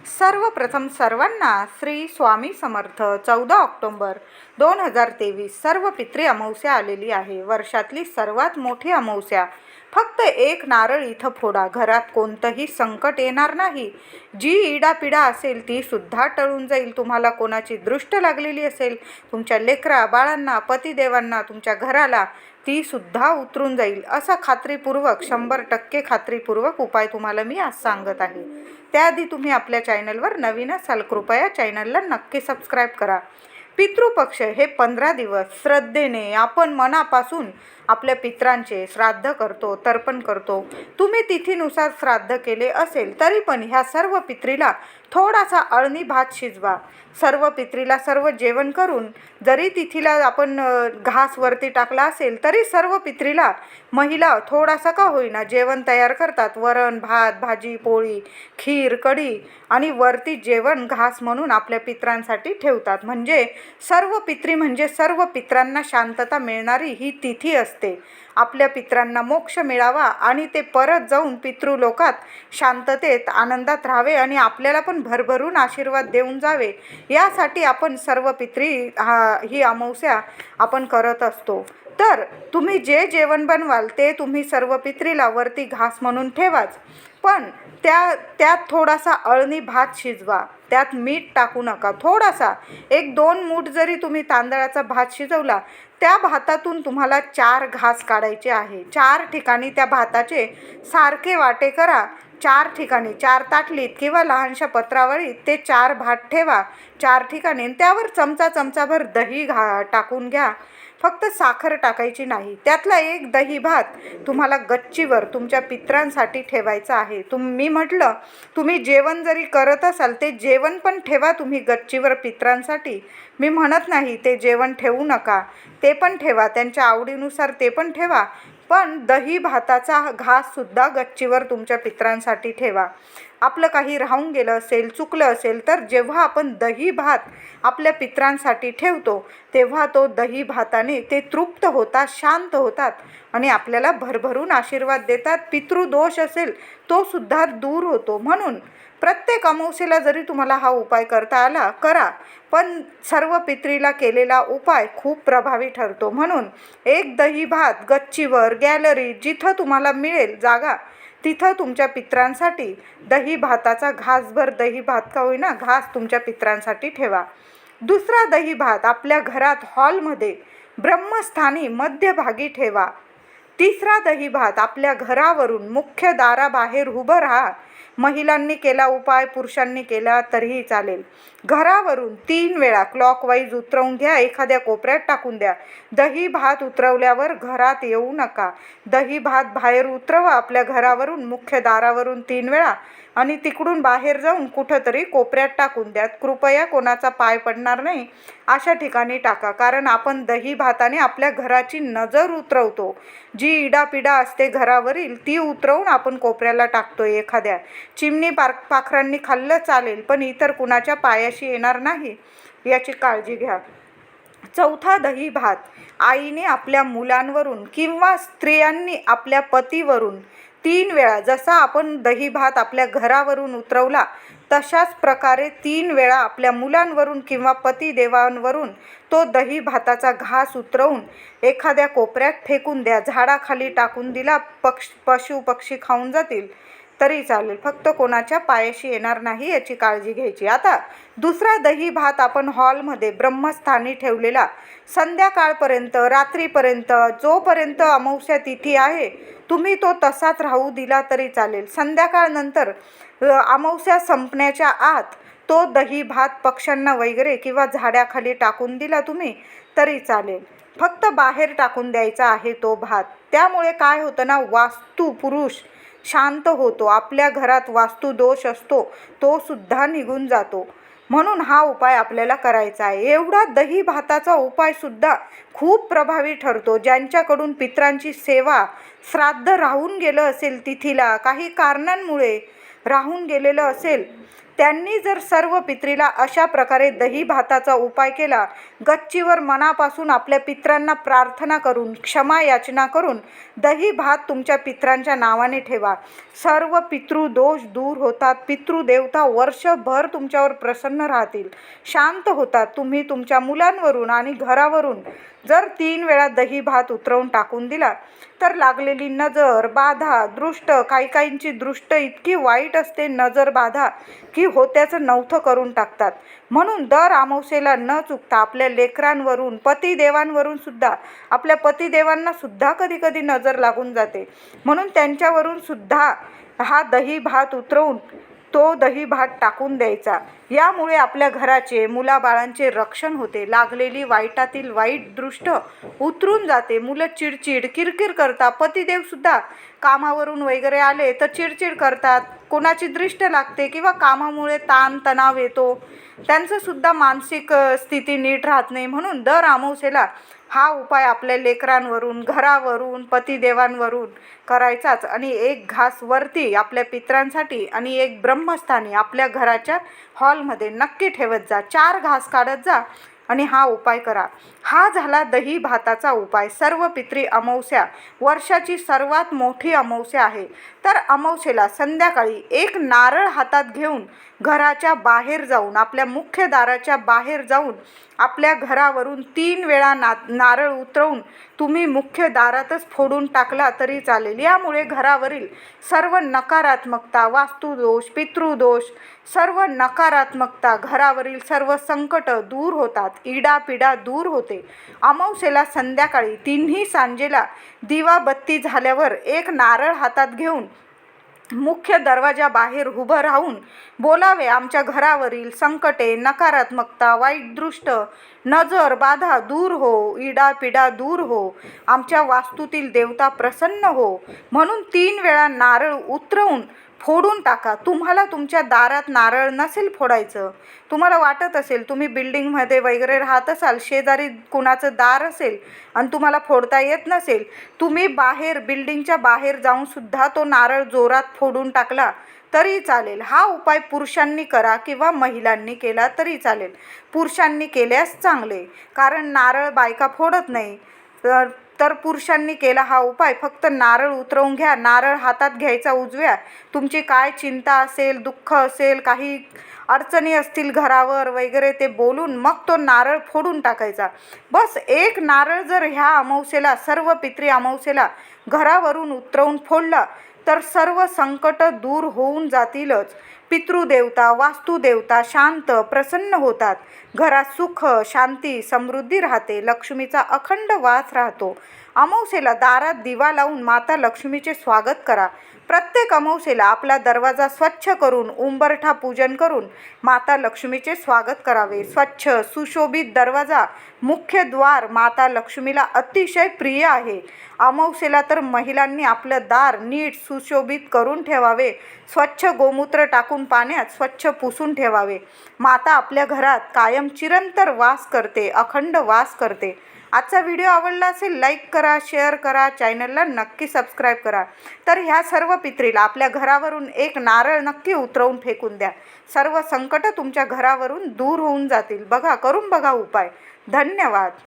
सर्वप्रथम सर्वांना श्री स्वामी समर्थ. 14 ऑक्टोबर 2023 सर्व पितृ अमावस्या आलेली आहे. वर्षातली सर्वात मोठी अमावस्या. फक्त एक नारळ इथं फोडा. घरात कोणतंही संकट येणार नाही. जी इडापिडा असेल ती सुद्धा टळून जाईल. तुम्हाला कोणाची दृष्ट लागलेली असेल, तुमच्या लेकरा बाळांना, पतिदेवांना, तुमच्या घराला, ती सुद्धा उतरून जाईल. असा खात्रीपूर्वक 100% खात्रीपूर्वक उपाय तुम्हाला मी आज सांगत आहे. त्याआधी तुम्ही आपल्या चॅनलवर नवीन असाल, कृपया चॅनलला नक्की सबस्क्राईब करा. पितृपक्ष हे 15 दिवस श्रद्धेने आपण मनापासून आपल्या पित्रांचे श्राद्ध करतो, तर्पण करतो. तुम्ही तिथीनुसार श्राद्ध केले असेल तरी पण ह्या सर्व पित्रीला थोडासा अळणी भात शिजवा. सर्व पित्रीला सर्व जेवण करून जरी तिथीला आपण घास वरती टाकला असेल तरी सर्व पित्रीला महिला थोडासा का होईना जेवण तयार करतात. वरण, भात, भाजी, पोळी, खीर, कढी आणि वरती जेवण घास म्हणून आपल्या पित्रांसाठी ठेवतात. म्हणजे सर्व पित्री म्हणजे सर्व पित्रांना शांतता मिळणारी ही तिथी असते. आपल्या पित्रांना मोक्ष मिळावा आणि ते परत जाऊन पितृलोकात शांततेत आनंदात राहावे आणि आपल्याला पण भरभरून आशीर्वाद देऊन जावे, यासाठी आपण सर्व पित्री ही अमावस्या आपण करत असतो. तर तुम्ही जे जेवण बनवाल ते तुम्ही सर्व पित्रीला वरती घास म्हणून ठेवाच, पण त्यात थोडासा अळणी भात शिजवा. त्यात मीठ टाकू नका. थोडासा 1-2 मूठ जरी तुम्ही तांदळाचा भात शिजवला, त्या भातातून तुम्हाला 4 घास काढायचे आहे. 4 ठिकाणी त्या भाताचे सारखे वाटे करा. 4 ठिकाणी 4 ताटलीत किंवा लहानशा पत्रावळीत ते 4 भात ठेवा 4 ठिकाणी. त्यावर चमचाभर दही टाकून घ्या. फक्त साखर टाकायची नाही. त्यातला एक दही भात तुम्हाला गच्चीवर तुमच्या पित्रांसाठी ठेवायचं आहे. मी म्हटलं, तुम्ही जेवण जरी करत असाल ते जेवण पण ठेवा तुम्ही गच्चीवर पित्रांसाठी. मी म्हणत नाही ते जेवण ठेवू नका, ते पण ठेवा. त्यांच्या आवडीनुसार ते पण ठेवा, पण दही भाताचा घाससुद्धा गच्चीवर तुमच्या पित्रांसाठी ठेवा. आपलं काही राहून गेलं असेल, चुकलं असेल तर जेव्हा आपण दही भात आपल्या पित्रांसाठी ठेवतो तेव्हा तो दही भाताने ते तृप्त होतात, शांत होतात आणि आपल्याला भरभरून आशीर्वाद देतात. पितृदोष असेल तो सुद्धा दूर होतो. म्हणून प्रत्येक अमावस्येला जरी तुम्हाला हा उपाय करता आला करा, पण सर्व पित्रीला केलेला उपाय खूप प्रभावी ठरतो. म्हणून एक दही भात गच्चीवर, गॅलरीत, जिथं तुम्हाला मिळेल जागा तिथं तुमच्या पित्रांसाठी दही भाताचा घासभर दही भात का होईना घास तुमच्या पित्रांसाठी ठेवा. दुसरा दही भात आपल्या घरात हॉलमध्ये ब्रह्मस्थानी मध्यभागी ठेवा. तिसरा दही भात आपल्या घरावरून मुख्य दाराबाहेर उभं राहा. महिलांनी केला उपाय, पुरुषांनी केला तरीही चालेल. घरावरून 3 वेळा क्लॉकवाईज उतरवून घ्या. एखाद्या कोपऱ्यात टाकून द्या. दही भात उतरवल्यावर घरात येऊ नका. दही भात बाहेर उतरवा आपल्या घरावरून मुख्य दारावरून 3 वेळा आणि तिकडून बाहेर जाऊन कुठंतरी कोपऱ्यात टाकून द्या. कृपया कोणाचा पाय पडणार नाही अशा ठिकाणी टाका, कारण आपण दही भाताने आपल्या घराची नजर उतरवतो. जी इडापिडा असते घरावरील ती उतरवून आपण कोपऱ्याला टाकतो. एखाद्या चिमणी पाखरांनी खाल्लं चालेल, पण इतर कुणाच्या पायाशी येणार नाही, याची काळजी घ्या. चौथा दही भात आईने आपल्या मुलांवरून किंवा स्त्रियांनी आपल्या पतीवरून 3 वेळा, जसा आपण दही भात आपल्या घरावरून उतरवला तशाच प्रकारे 3 वेळा आपल्या मुलांवरून किंवा पतिदेवांवरून तो दही भाताचा घास उतरवून एखाद्या कोपऱ्यात फेकून द्या. झाडाखाली टाकून दिला, पशु पक्षी खाऊन जातील तरी चालेल, फक्त कोणाच्या पायाशी येणार नाही याची काळजी घ्यायची. आता दुसरा दही भात आपण हॉलमध्ये ब्रह्मस्थानी ठेवलेला संध्याकाळपर्यंत, रात्रीपर्यंत, जोपर्यंत अमावस्या तिथी आहे तुम्ही तो तसाच राहू दिला तरी चालेल. संध्याकाळनंतर अमावस्या संपण्याच्या आत तो दही भात पक्ष्यांना वगैरे किंवा झाडाखाली टाकून दिला तुम्ही तरी चालेल. फक्त बाहेर टाकून द्यायचा आहे तो भात. त्यामुळे काय होतं ना, वास्तू पुरुष शांत होतो. आपल्या घरात वास्तुदोष असतो तो सुद्धा निघून जातो. म्हणून हा उपाय आपल्याला करायचा आहे. एवढा दही भाताचा उपाय सुद्धा खूप प्रभावी ठरतो. ज्यांच्याकडून पित्रांची सेवा, श्राद्ध राहून गेलं असेल, तिथीला काही कारणांमुळे राहून गेलेलं असेल, त्यांनी जर सर्व पित्रीला अशा प्रकारे दही भाताचा उपाय केला, गच्चीवर मनापासून आपल्या पित्रांना प्रार्थना करून, क्षमा याचना करून दही भात तुमच्या पित्रांच्या नावाने ठेवा. सर्व पितृदोष दूर होतात. पितृदेवता वर्षभर तुमच्यावर प्रसन्न राहतील, शांत होतात. तुम्ही तुमच्या मुलांवरून आणि घरावरून जर 3 वेळा दही भात उतरवून टाकून दिला तर लागलेली नजर, बाधा, दृष्ट, काहींची दृष्ट इतकी वाईट असते, नजर बाधा की होत्याचं नव्हतं करून टाकतात. म्हणून दर अमावस्येला न चुकता आपल्या लेकरांवरून, पतिदेवांवरून सुद्धा, आपल्या पतिदेवांना सुद्धा कधी कधी नजर लागून जाते. म्हणून त्यांच्यावरून सुद्धा हा दही भात उतरवून तो दही भात टाकून द्यायचा. यामुळे आपल्या घराचे, मुलाबाळांचे रक्षण होते. लागलेली वाईटातील वाईट दृष्ट उतरून जाते. मुलं चिडचिड, किरकिर करतात. पतिदेवसुद्धा कामावरून वगैरे आले तर चिडचिड करतात. कोणाची दृष्ट लागते किंवा कामामुळे ताण तणाव येतो. त्यांचंसुद्धा मानसिक स्थिती नीट राहत नाही. म्हणून दर अमावस्येला हा उपाय आपल्या लेकरांवरून, घरावरून, पतिदेवांवरून करायचाच. आणि एक घास वरती आपल्या पित्रांसाठी आणि एक ब्रह्मस्थानी आपल्या घराच्या हॉलमध्ये नक्की ठेवत जा. 4 घास काढत जा आणि हा उपाय करा. हा झाला दही भाताचा उपाय. सर्व पित्री अमावस्या वर्षाची सर्वात मोठी अमावस्या आहे. तर अमावस्येला संध्याकाळी एक नारळ हातात घेऊन घराच्या बाहेर जाऊन, आपल्या मुख्य दाराच्या बाहेर जाऊन आपल्या घरावरून 3 वेळा नारळ उतरवून तुम्ही मुख्य दारातच फोडून टाकला तरी चालेल. यामुळे घरावरील सर्व नकारात्मकता, वास्तुदोष, पितृदोष, सर्व नकारात्मकता, घरावरील सर्व संकट दूर होतात. इडापिडा दूर होते. अमावस्येला संध्याकाळी 3ही सांजेला दिवाबत्ती झाल्यावर एक नारळ हातात घेऊन मुख्य दरवाजाबाहेर उभं राहून बोलावे, आमच्या घरावरील संकटे, नकारात्मकता, वाईट दृष्ट, नजर बाधा दूर हो, इडापिडा दूर हो, आमच्या वास्तूतील देवता प्रसन्न हो. म्हणून 3 वेळा नारळ उतरवून फोडून टाका. तुम्हाला तुमच्या दारात नारळ नसेल फोडायचं, तुम्हाला वाटत असेल, तुम्ही बिल्डिंगमध्ये वगैरे राहत असाल, शेजारी कुणाचं दार असेल आणि तुम्हाला फोडता येत नसेल, तुम्ही बाहेर, बिल्डिंगच्या बाहेर जाऊन सुद्धा तो नारळ जोरात फोडून टाकला तरी चालेल. हा उपाय पुरुषांनी करा किंवा महिलांनी केला तरी चालेल. पुरुषांनी केल्यास चांगले, कारण नारळ बायका फोडत नाही. तर पुरुषांनी केला हा उपाय. फक्त नारळ उतरवून घ्या. नारळ हातात घ्यायचा उजव्या. तुमची काय चिंता असेल, दुःख असेल, काही अडचणी असतील घरावर वगैरे ते बोलून मग तो नारळ फोडून टाकायचा. बस एक नारळ जर ह्या अमावस्येला, सर्व पित्री अमावस्येला घरावरून उतरवून फोडला तर सर्व संकट दूर होऊन जातीलच. पितृदेवता, वास्तुदेवता शांत, प्रसन्न होतात. घरात सुख, शांती, समृद्धी राहते. लक्ष्मीचा अखंड वास राहतो. अमावस्येला दारात दिवा लावून माता लक्ष्मीचे स्वागत करा. प्रत्येक अमावस्येला आपला दरवाजा स्वच्छ करून, उंबरठा पूजन करून माता लक्ष्मीचे स्वागत करावे. स्वच्छ सुशोभित दरवाजा, मुख्य द्वार माता लक्ष्मीला अतिशय प्रिय आहे. अमावस्येला तर महिलांनी आपलं दार नीट सुशोभित करून ठेवावे. स्वच्छ गोमूत्र टाकून पाण्यात स्वच्छ पुसून ठेवावे. माता आपल्या घरात कायम चिरंतर वास करते, अखंड वास करते. आजचा व्हिडिओ आवडला असेल लाईक करा, शेअर करा, चॅनलला नक्की सबस्क्राईब करा. तर ह्या सर्व पित्रीला आपल्या घरावरून एक नारळ नक्की उतरवून फेकून द्या. सर्व संकट तुमच्या घरावरून दूर होऊन जातील. बघा, करून बघा उपाय. धन्यवाद.